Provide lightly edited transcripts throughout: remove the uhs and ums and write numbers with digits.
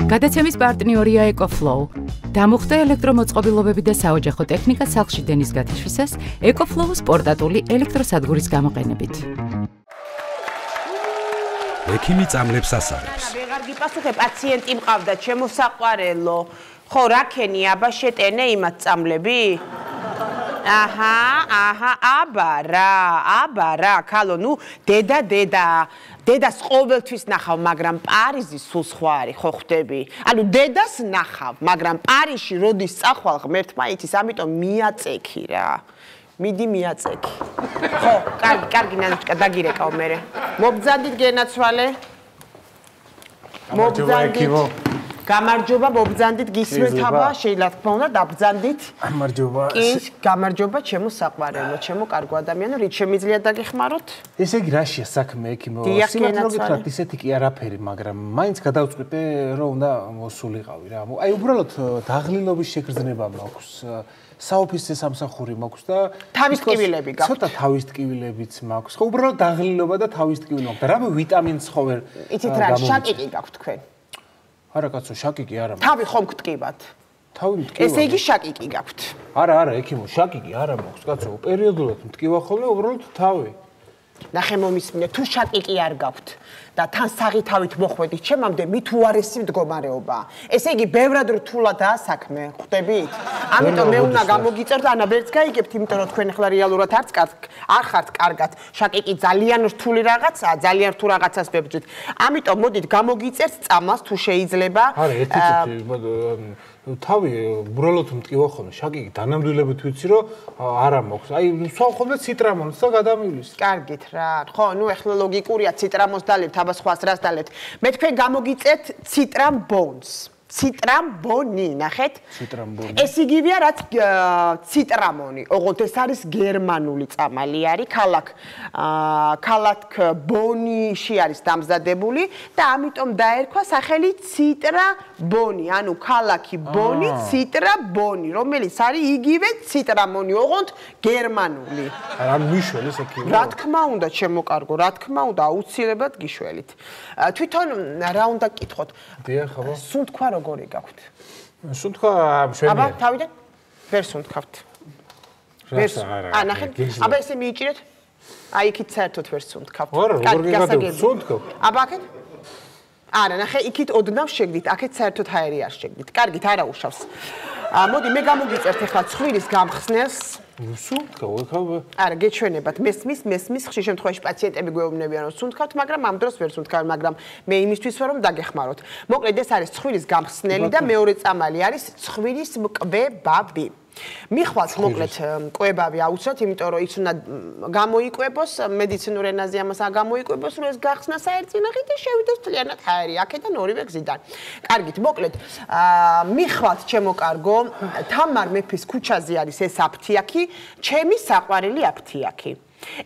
გადაცემის პარტნიორია EcoFlow. დამუხტა ელექტრომოწყობილობები და საოჯახო ტექნიკა სახლში დენის გათიშვისას EcoFlow-ს პორტატული ელექტროსადგურის გამოყენებით. ექიმი წამლებს ასარებს. ვეღარ გიპასუხე, პაციენტი მყავდა, ჩემო საყვარელო. ხო, რა ქენი, აბა შეტენე იმათ წამლები? აბა რა, ქალო, ნუ დედას ყოველთვის ნახავ, მაგრამ პარიზი სულ სხვა არის, ხო ხვდები? ანუ დედას ნახავ, მაგრამ პარიზში როდის წახვალ ღმერთმა იცის, ამიტომ მიაწექი რა. მიდი მიაწექი. ხო, კარგი ნანოჩკა, დაგირეკავ მერე. მობძანდით გენაცვალე. მობძანდით. გამარჯობა, მობძანდით, გისმენთ აბა, შეიძლება თქმა უნდა დაბძანდით. გამარჯობა. კი, გამარჯობა, ჩემო საყვარელო, ჩემო კარგო ადამიანო, რით შემიძლია დაგეხმაროთ? ესე იგი რაშია საქმე ექიმო? სიმართლე ისეთი კი არაფერი, მაგრამ მაინც გადავწყვიტე, რომ უნდა მოსულიყავი რა. აი უბრალოდ დაღლილობის შეგრძნება მაქვს. საოფისე სამსახური მაქვს და თავის ტკივილები გაქვთ. ცოტა თავის ტკივილებიც მაქვს. ხო, უბრალოდ დაღლილობა და თავის ტკივილი მაქვს. და რამე ვიტამინს ხო ვერ. იცით რა, შაკიკი გაქვთ თქვენ? არა კაცო, შაკიკი არა. თავი ხომ გტკივათ? თავი მტკივა. ესე იგი შაკიკი გაქვთ. არა, ექიმო, შაკიკი არა მაქვს, კაცო. პერიოდულად მტკივა ხოლმე, უბრალოდ თავი. ნახე მომისმინე, თუ შაკიკი არ გაქვთ და თან საღი თავით მოხვედით, ჩემამდე მით უარესი მდგომარეობაა. ესე იგი, ბევრად რთულადაა საქმე, ხვდებით? ამიტომ მე უნდა გამოგიწერთ, ანა ვერც გაიგებთ, იმიტომ რომ თქვენ ახლა რეალურად არ ხართ კარგად. შაკიკი ძალიან რთული რაღაცაა, ძალიან რთულ რაღაცას ვებრძვით. ამიტომ მოდით გამოგიწერთ წამას თუ შეიძლება. არა, ერთი თავი უბრალოდ მტკივა ხოლმე, შაკიკი დანამდვილებით ვიცი რომ არა მაქვს. აი, სვავ ხოლმე ციტრამონს და გადამივლის. კარგით რა. ხო, ნუ ახლა ლოგიკურია ციტრამონს დალებთ, აბა სხვას რას დალებთ. მე თქვენ გამოგიწერთ ციტრამბონს. ციტრამბონი, ნახეთ? ციტრამბონი. ეს იგივეა რაც ციტრამონი. ოღონდ ეს არის გერმანული წამალი არის, ქალაქ ბონიში არის დამზადებული და ამიტომ დაერქვა სახელი ციტრაბონი. ანუ ქალაქი ბონი, ციტრაბონი, რომელიც არის იგივე ციტრამონი, ოღონდ გერმანული. რა მიშველის ექიმო? რა თქმა უნდა, ჩემო კარგო, რა თქმა უნდა, აუცილებლად გიშველით. თვითონ რა უნდა გკითხოთ? დიახ, აბა. სუნთქვა როგორი გაქვთ? სუნთქვა მშვენიერი. აბა, თავიდან? ვერ სუნთქავთ. არა, ნახეთ. აბა ესე მიიჭირეთ? აი იქით საერთოდ ვერ სუნთქავთ. არა, როგორ გიგადებ? სუნთქავ. აბა აქეთ? არა, ნახე, იქით ოდნავ შეგდით, აქეთ საერთოდ ჰაერი არ შეგდით. კარგით, არა უშავს. მოდი, მე გამოგიწერთ ახლა ცხვირის გამხსნელს. სუნთქავ, ეხლა. არა, გეჩვენებათ, მესმის, ხშირ შემთხვევაში პაციენტები გვეუბნებიან, რომ სუნთქავთ, მაგრამ ამ დროს ვერ სუნთქავთ, მაგრამ მე იმისთვის ვარ, რომ დაგეხმაროთ. მოკლედ, ეს არის ცხვირის გამხსნელი და მეორე წამალი არის ცხვირის მკвебები. მიხვალთ მოკლედ მკвебები აუცილებლად, იმიტომ რომ ის უნდა გამოიკვებოს, მედიცინურ ენაზე ამას გამოიკვებოს, რომ ეს გახსნა საერთინახით და შევიდეს მთლიანად ჰაერი აქედან ორივე გზიდან. კარგით, მოკლედ, მიხვალთ ჩემო კარგო, თამარ მეფის ქუჩაზე არის ეს აფთიაქი, ჩემი საყვარელი აფთიაქი.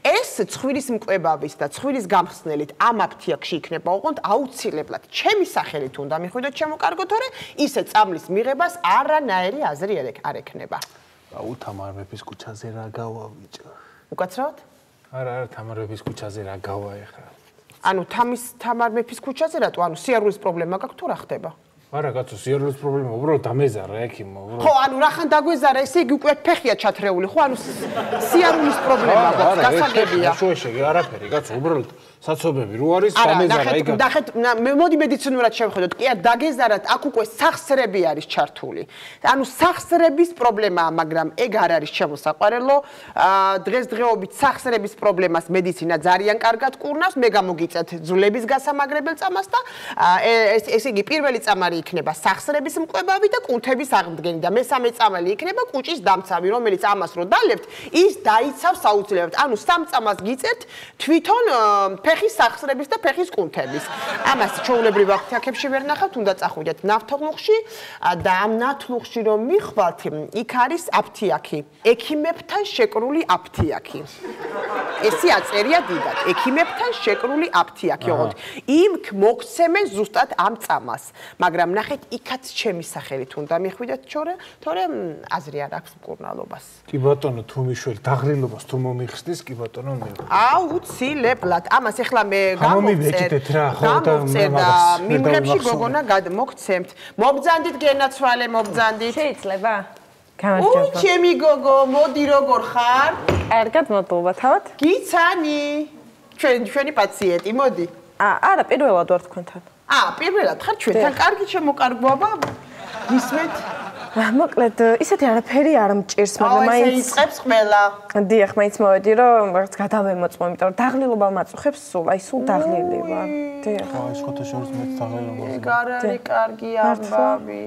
ეს ცხვირის მკвебების და ცხვირის გამხსნელით ამ აფთიაქში იქნება, ოღონდ აუცილებლად ჩემი სახელით უნდა მიხვიდოთ ჩემო კარგო, თორე ისე წამლის მიღებას არანაირი აზრი არ ექნება. აუ, თამარ მეფის ქუჩაზე რა გავა ბიჭო? უკაცრავად? არა, თამარ მეფის ქუჩაზე რა გავა ეხლა? ანუ თამარ მეფის ქუჩაზე რატო? ანუ სიარულის პრობლემა გაქვთ თუ რა ხდება? არა, კაცო, სიარულის პრობლემა უბრალოდ დამეზარა ექიმო. ხო, ანუ რახან დაგვეზარა, ესე იგი უკვე ფეხია ჩათრეული, ხო? ანუ სიარულის პრობლემა გაქვთ, გასაგებია. შუაშეგი არაფერი, კაცო, უბრალოდ საცობები რო არის, დამეზარა ეგ. ნახეთ, მოდი მედიცინურად შევხედოთ. კი, დაგეზარათ, აქ უკვე სახსრები არის ჩართული. ანუ სახსრების პრობლემაა, მაგრამ ეგ არ არის ჩემო საყვარელო. დღესდღეობით სახსრების პრობლემას მედიცინა ძალიან კარგად კურნავს. მე გამოგიწევთ ძვლების გასამაგრებელ წამას და ესე იგი პირველი წამარი იქნება სახსრების მკвебები და კუნთების აღმდგენი და მესამე წამალი იქნება კუჭის დამცავი, რომელიც ამას რო დალებთ, ის დაიცავს აუცილებლად. ანუ სამ წამას გიწერთ თვითონ ფეხის სახსრების და ფეხის კუნთების. ამას ჩვეულებრივ აფთიაქებში ვერ ნახავთ, უნდა წახვიდეთ ნავთლუღში და ამ ნავთლუღში რომ მიხვალთ, იქ არის აფთიაქი, ექიმებთან შეკრული აფთიაქი. ესე აწერია დიდად. ექიმებთან შეკრული აფთიაქი, ოღონდ იმ მოგცემენ ზუსტად ამ წამას. მაგრამ ნახეთ, იქაც ჩემი სახელით უნდა მიხვიდეთ, თორემ აზრი არ აქვს მკურნალობას. კი ბატონო, თუმიშველი დაღრილობას თუ მომიხსნის, კი ბატონო მიიღო. აუცილებლად. ამას ეხლა მე გამოვწერთ და მიმღებში გოგონა მოგცემთ. მობძანდით გენაცვალე, მობძანდით. შეიძლება? გამარჯობა. ჩემი გოგო, მოდი როგორ ხარ? კარგად მოდულობა თავად? გიცანი. ჩვენი პაციენტი, მოდი. არა, პირველად ვარ თქვენთან. პირველად ხარ ჩვენთან? კარგი შემოკარგვაბა. გისმენთ? მოკლედ, ისეთი არაფერი არ მჭირს, მაგრამ მაინც იწყებს ყველა. დიახ, მაინც მოვედი, რომ რაღაც გადავემოწმო, იმიტომ რომ დაღლილობა მაწუხებს სულ, სულ დაღლილი ვარ. დიახ. ეს ხოთაშორის მეც დაღლილობა. კარგი, კარგი ამბავი.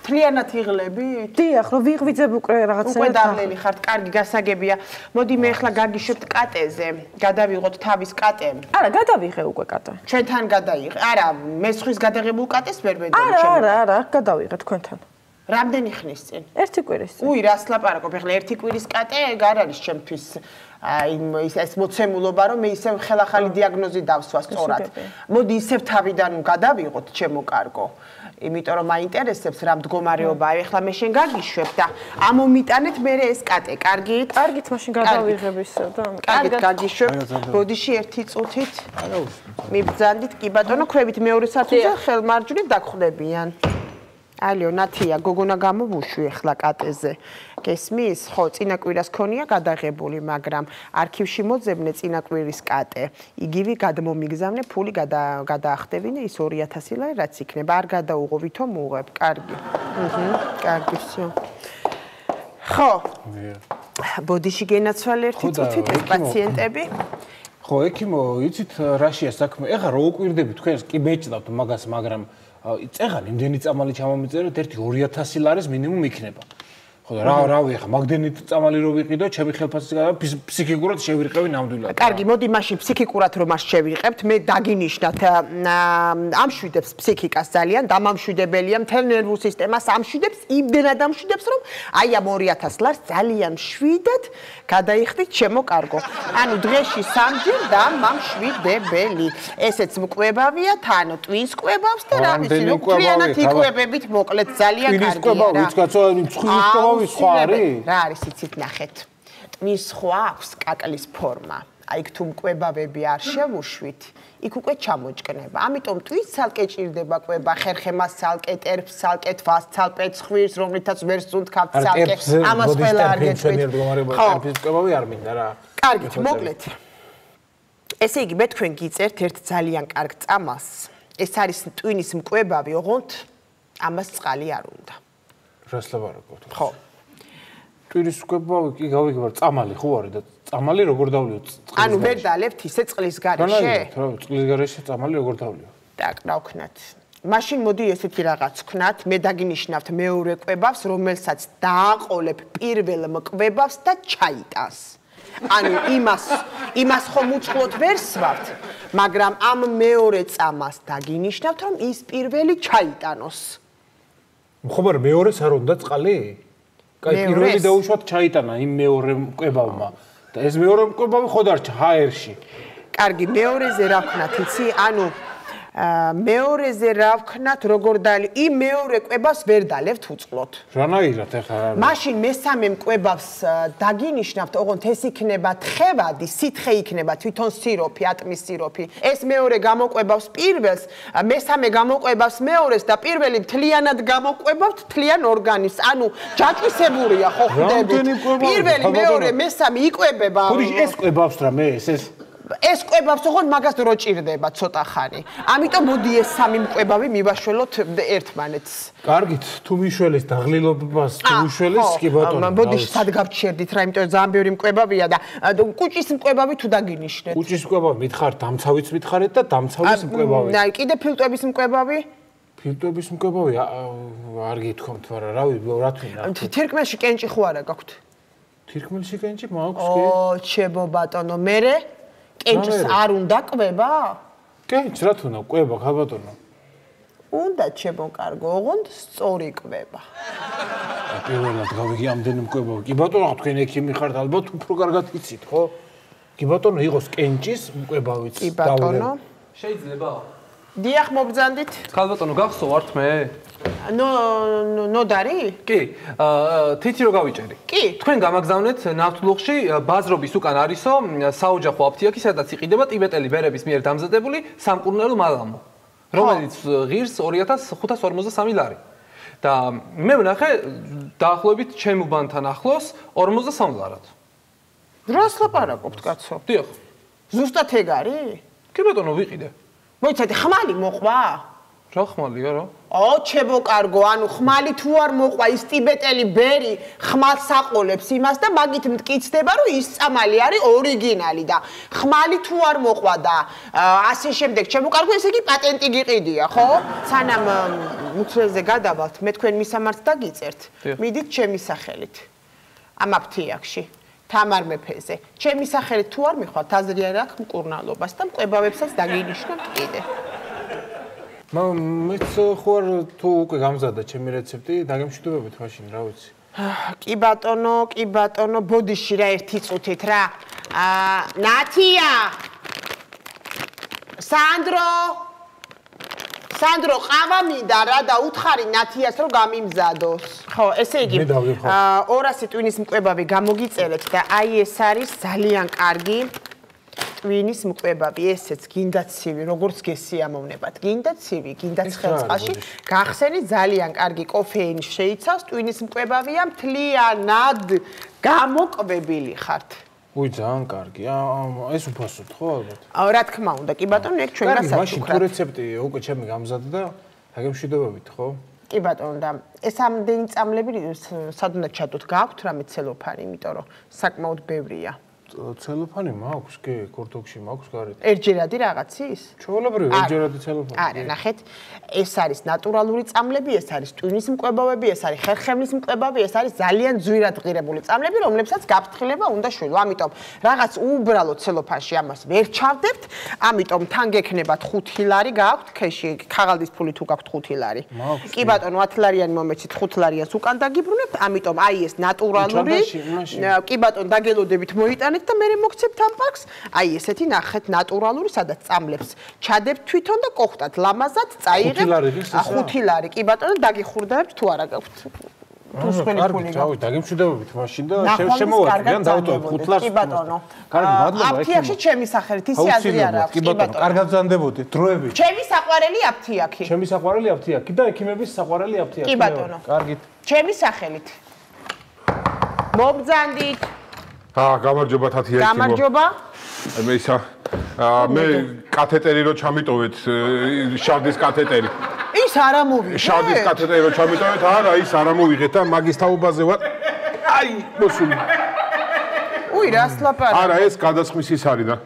მთლიანად იღლებით? დიახ, რომ ვიღვიძებ უკვე რაღაცა. უკვე დაღლილი ხართ, კარგი გასაგებია. მოდი მე ახლა გაგიშვებთ კატეზე. გადავიღოთ თავის კატე. არა, გადავიღე უკვე კატე. ჩვენთან გადაიღე. არა, მე სხვის გადაღებულ კატეს ვერ ვედოდი. არა, გადავიღე თქვენთან. რამდენი ხნის წინ? ერთი კვირის წინ. რას ლაპარაკობ? ახლა ერთი კვირის კატე არ არის ჩემთვის ეს მოცემულობა, რომ მე ისევ ხელახალი დიაგნოზი დავსვა სწორად. მოდი ისევ თავიდან გადავიღოთ, ჩემო კარგო. იმიტომ რომ მაინტერესებს რა მდგომარეობაა. ახლა მე შენ გაგიშვებ და ამომიტანეთ მე ეს კატე. კარგით? კარგით, მაშინ გადავიღებ ისე და. კარგით გაგიშვებ. ბოდიში ერთი წუთით. მიბრძანდით, კი ბატონო, ქვევით მეორე სათულზე ხელმარჯვნივ დაგხვდებიან. ალიო, ნათია, გოგონა გამოვუშვი ახლა კატეზე. გესმის? ხო, წინა კვირას ქონია გადაღებული, მაგრამ არქივში მოძებნე წინა კვირის კატე. იგივე გადმომიგზავნე, ფული გადაახტევინე ის 2000 ლარი რაც იქნება. არ გადაუღო, ვითომ უღებ. კარგი. კარგი, всё. ხო. ბოდიში გენაცვალე ერთი წუთით ეს პაციენტები. ხო, ექიმო, იცით რაშია საქმე? ეხლა რო უკვირდები თქვენს კი მეჭდავთ მაგას, მაგრამ წეღან იმდენი წამალი ჩამომიწერეთ, ერთი 2000 ლარის მინიმუმ იქნება. ხო და რავი ახლა მაგდენი წამალი რო ვიყიდო, ჩემი ხელფასი ფსიქიკურად შევირყევი ნამდვილად. კარგი, მოდი მაშინ ფსიქიკურად რომ მას შევიღებთ, მე დაგინიშნათ ამშვიდებს ფსიქიკას ძალიან, დამამშვიდებელია მთელ ნერვულ სისტემას ამშვიდებს, იმდენად ამშვიდებს, რომ აი ამ 2000 ლარს ძალიან მშვიდად გადაიხდით ჩემო კარგო. ანუ დღეში 3 ჯერ დამამშვიდებელი. ესეც მკვებავია, თან ტვინს კვებავს და რა ვიცი, რომ ფრიანად იკვებებით, მოკლედ ძალიან კარგია. ტვინს კვებავ, ვიც კაცო, ცხლის კვებავ სხვა არის? რა არის იცით ნახეთ. ტვინს სხვა აქვს კაკლის ფორმა. აი თუ მკვებავები არ შევუშვით, იქ უკვე ჩამოჭკნება. ამიტომ ტვინს ცალკე ჭირდება კვება, ხერხემას ცალკე, ტერფს ცალკე, თვას ცალკე, ცხვირს, რომლითაც ვერ სუნთქავთ ცალკე. ამას ყველა არ გეტყვით. ტერფის კვებავი არ მინდა რა. კარგით, მოკლედ. ესე იგი, მე თქვენ გიწერთ ერთ ძალიან კარგ წამას. ეს არის ტვინის მკვებავი, ოღონდ ამას წყალი არ უნდა. რას ლაპარაკობთ? ხო. ტვინის მკვებავი კი გავიგებარ, წამალი ხო არის და წამალი როგორ დავლიო? ანუ ვერ დალებთ ისე წყლის გარეშე? რა, წყლის გარეშე წამალი როგორ დავლიო? დაკრავქნათ. მაშინ მოდი ესეთი რაღაც ვქნათ, მე დაგინიშნავთ მეორე კვებავს, რომელსაც დააყოლებ პირველ მკვებავს და ჩაიტანს. ანუ იმას ხომ უწყლოდ ვერ სვავთ, მაგრამ ამ მეორე წამას დაგინიშნავთ, რომ ის პირველი ჩაიტანოს. ხომ არა მეორეს არ უნდა წყალი? კაი, პირველი დაუშვათ ჩაიტანა იმ მეორე მკვებავმა. და ეს მეორე მკვებავი ხო დარჩა ჰაერში. კარგი, მეორეზე რა ვქნათ, იცი? ანუ მეორეზე რა ვქნათ, როგორ იმ მეორე კვებავს ვერ დალებთ უწყლოდ. რანაირად ახლა რა? მაშინ მესამე მკვებავს დაგინიშნავთ, ოღონდ ეს იქნება თხევადი, სითხე იქნება თვითონ სიროფი, ატმის სიროფი. ეს მეორე გამოკვებავს პირველს, მესამე გამოკვებავს მეორეს და პირველი მთლიანად გამოკვებავთ მთლიან ორგანიზმს. ანუ ჯაჭვისებულია ხო ხდებით. პირველი, მეორე, მესამე იკვებება. ხუდი ეს კვებავს რა მე ეს კვებავს, ოღონდ მაგას დრო ჭირდება ცოტა ხანი. ამიტომ მოდი ეს სამი მკვებავი მივაშველოთ ერთმანეთს. კარგით, თუ მიშველის დაღლილობას, თუ მიშველის კი ბატონო. მოდი სად გავჩერდით რა, იმიტომ ძალიან ბევრი მკვებავია და კუჭის მკვებავი თუ დაგინიშნეთ. კუჭის მკვებავი მითხართ, დამცავიც მითხარით და დამცავის მკვებავი. აი, კიდე ფილტვების მკვებავი? ფილტვების მკვებავი არ გითხოვთ, მაგრამ რა თქმა უნდა. თირკმელში კენჭი ხო არა გაქვთ? თირკმელში კენჭი მაქვს კი? ჩემო ბატონო, მერე კენჭს არ უნდა კვება? კენჭს რა თქმა უნდა, კვება ხალბატონო. უნდა ჩემო კარგო, ოღონდ სწორი კვება. პირველად გავიგი ამდენი მკვებავი. კი ბატონო, თქვენ ექიმი ხართ, ალბათ უფრო კარგად იცით, ხო? კი ბატონო, იყოს კენჭის მკვებავიც. კი ბატონო. შეიძლება? დიახ, მობრძანდით. ქალბატონო, გახსოვართ მე? ნოდარი? კი, თითი რო გავიჭერი. კი. თქვენ გამაგზავნეთ ნავთლუღში ბაზრობის უკან არისო საოჯახო აფთიაქი, სადაც იყიდება ტიბეტელი ბერების მიერ დამზადებული სამკურნალო მალამო, რომელიც ღირს 2553 ლარი. და მე ვნახე დაახლოებით ჩემ უბანთან ახლოს 53 ლარად. რას ლაპარაკობთ, კაცო? დიახ. ზუსტად ეგ არის? კი ბატონო, ვიყიდე. მოიცადე, ხმალი მოყვა? რა ხმალია რა? ჩებო კარგო, ანუ ხმალი თუ არ მოყვა ის ტიბეტელი ბერი ხმალს აყოლებს იმას და მაგით მტკიცდება რომ ის წამალი არის ორიგინალი და ხმალი თუ არ მოყვა და ასე შემდეგ ჩებო კარგო, ესე იგი პატენტი გიყიდია, ხო? სანამ მუცლეზე გადავალთ, მე თქვენ მისამართს დაგიწერთ. მიდით ჩემი სახელით. ამ აფთიაქში. თამარ მეფეზე. ჩემი სახელით თუ არ მიხვალთ, აზრი არ აქვს მკურნალობას და მკვებავებსაც დაგინიშნოთ კიდე. მეც ხო არ თუ უკვე გამზადდა ჩემი რეცეპტი, დაგემშვიდობებით მაშინ, რა ვიცი. კი ბატონო, ბოდიში რა ერთი წუთით რა. ნათია! სანდრო, ყავა მინდა რა და უთხარი ნათიას რომ გამიმზადოს. ხო, ესე იგი 200 ტვინის მკვებავი გამოგიწერეთ და აი ეს არის ძალიან კარგი ტვინის მკვებავი, ესეც გინდა ცივი, როგორც გესიამოვნებათ. გინდა ცივი, გინდა ცხელწყალში. გახსენით, ძალიან კარგი კოფეინი შეიცავს, ტვინის მკვებავია, მთლიანად გამოკვებილი ხართ. უი, ძალიან კარგი. ეს უფასოდ ხო ალბათ? რა თქმა უნდა, კი ბატონო, ეგ ჩვენ გასაჩუქრად. მაშინ თუ გასაჩუქრად. რეცეპტი უკვე ჩემი გამზადდა, დაგემშვიდობებით, ხო? კი ბატონო, და ეს ამდენი წამლები სად უნდა ჩადოთ? გააქვთ რამე ცელოფანი, იმიტომ რომ საკმაოდ ბევრია. ცელოფანი მაქვს, კი, კურთოგში მაქვს გარეთ. ერთჯერადი რაღაცის? ჩვეულებრივი ერთჯერადი ცელოფანი. არა, ნახეთ, ეს არის ნატურალური წამლები, ეს არის ტვინის მკვებავები, ეს არის ხერხემლის მკვებავი, ეს არის ძალიან ძვირად ღირებული წამლები, რომლებსაც გაფრთხილება უნდა შეძლო. ამიტომ რაღაც უბრალო ცელოფანში ამას ვერ ჩავდებთ, ამიტომ თან გექნებათ 5 ლარი, გააქვთ ქეში, ქაღალდის ფული თუ გაქვთ 5 ლარი. კი ბატონო, 10 ლარიანი მომეცით, 5 ლარიანს უკან დაგიბრუნებთ, ამიტომ აი ეს ნატურალური, კი ბატონო, დაგელოდებით მოიტანეთ და მე მოგცემთ ამ პაკს, აი ესეთი ნახეთ ნატურალური, სადაც წამლებს ჩადებთ თვითონ და კოხტათ ლამაზად, წაიღებთ 5 ლარი, კი ბატონო, დაგიხურდებთ თუ არა გაქვთ. თუ სხვენი ფული გაქვთ. დაგემშვიდობებით მაშინ და შემოვადგენ დავტოვებ 5 ლარს. კი ბატონო. კარგი, მადლობა. აფთიაქში ჩემი სახელით, ისი აზრი არ აქვს, კი ბატონო. კარგად ბრძანდებოდი, დროებით. ჩემი საყვარელი აფთიაქი. ჩემი საყვარელი აფთიაქი და ექიმების საყვარელი აფთიაქი. კი ბატონო. კარგით. ჩემი სახელით. მობრძანდით. გამარჯობა თათია ეკიმო. გამარჯობა. მე კათეტერი რო ჩამიტოვეთ, შარდის კათეტერი. ის არ ამოვიღეთ. შარდის კათეტერი რო ჩამიტოვეთ, არა, ის არ ამოვიღეთ და მაგის თაობაზე ვარ. აი, მოსული. უი, რას ლაპარაკობ? არა, ეს გადასხმის ის არის და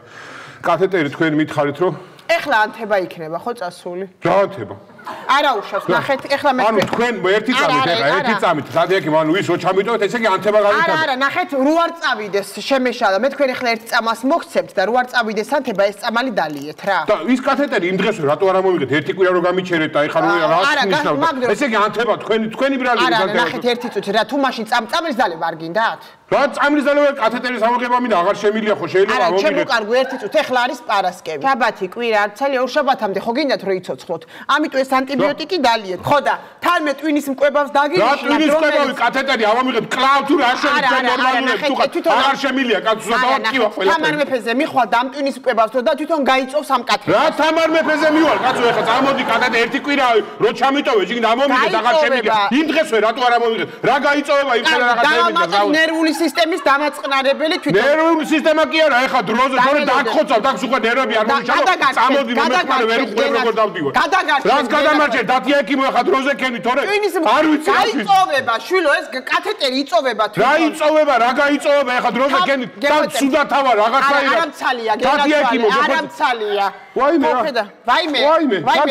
კათეტერი თქვენ მითხარით რომ ეხლა ანთება იქნება, ხო წასული? რა ანთება? არა უშავს, ნახეთ, ეხლა მე ანუ თქვენ ერთი წამით, ეხლა ერთი წამით, თადიაკი, ანუ ის რო ჩამიტოვეთ, ესე იგი ანთება გავითარდა. არა, ნახეთ, რო არ წავიდეს, შემეშალა, მე თქვენ ეხლა ერთ წამას მოგცემთ და რო არ წავიდეს ანთება, ეს წამალი დალიეთ რა. და ის კათეტერი იმ დღეს რატო არ ამოვიღეთ? ერთი კვირა რო გამიჩერეთ და ეხლა რა ნიშნავდა? ესე იგი ანთება თქვენი ბრალი არა, ნახეთ, ერთი წუთი რა, თუ მაშინ წამლის დალება არ გინდათ? რა წამლის დალება კათეტერის ამოღება მინდა, აღარ შემილია ხო შეიძლება არა, შემოკარგო ერთი წუთი, ეხლა არის პარასკევი. შაბათი, კვირა, არცელი ორ შაბათამდე ხო გინდათ რომ იცოცხლოთ? ამიტომ ეს ანტიბიოტიკი დალიეთ. ხო და თან მე ტვინის მკვებავს დაგინიშნა. რა ტვინის მკვებავი კათეტერი ავამიღეთ კლავ თუ რა შეიძლება ნორმალურად თუ აღარ შემილია კაცსა და ვაკივა ყველა. თამარ მეფეზე მიხვალ და ამ ტვინის მკვებავს და თვითონ გაიწოვს ამ კათეტერს. რა თამარ მეფეზე მივალ კაცო ეხლა წამოდი კათეტერი ერთი კვირა რო ჩამიტოვე ჯიგ ამომიღეთ აღარ შემილია. იმ დღესვე რატო არ ამომიღეთ? რა გაიწოვება იმ ხელა რაღაც შემიძლია რა. ნერვული სისტემის დამაწყნარებელი თვითონ. ნერვული სისტემა კი არა, ეხლა დროზე თორე დაგხოცავ, აქ უკვე ნერვები არ მომიშალო. წამოდი მომეყარე ვერ უყურებ როგორ დავდივარ. რას გადამარჩენ დათია ეკიმო ეხლა დროზე ქენი თორე არ ვიცი რა იწოვება შვილო ეს კათეტერი იწოვება თვითონ. რა იწოვება, რა გაიწოვება ეხლა დროზე ქენი და სუდათავა რაღაცა არა არამცალია, არამცალია. ვაიმე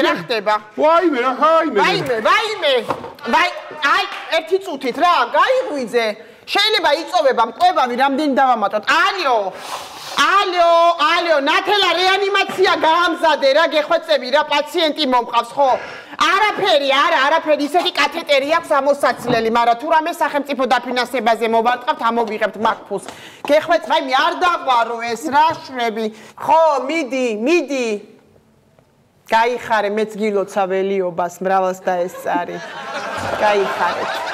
რა ხდება? ვაიმე რა ხაიმე. აი ერთი წუთით რა, გაიღვიძე. შეიძლება იწოვება მკვებავი რამდენი დავამატოთ? ალიო. ალო, ნათელა რეანიმაცია გაამზადე რა, გეხვეწები რა, პაციენტი მომყავს, ხო? არაფერი, ისეთი კათეტერი აქვს ამოსაცლელი, მაგრამ თუ რამე სახელმწიფო დაფინანსებაზე მოვარტყავთ, ამოვიღებთ მაგ ფულს. გეხვეწები, მე არ დაყვარო ეს რა შვები. ხო, მიდი. გაიხარე, მეც გილოცა ველიობას, მრავალს და ეს წარი. გაიხარეთ.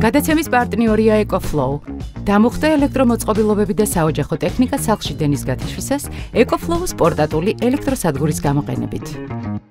გადაცემის პარტნიორია EcoFlow. დამუხტე ელექტრომოწყობილობები და საოჯახო ტექნიკა სახლში დენის გათიშვისას EcoFlow-ს პორტატული ელექტროსადგურის გამოყენებით.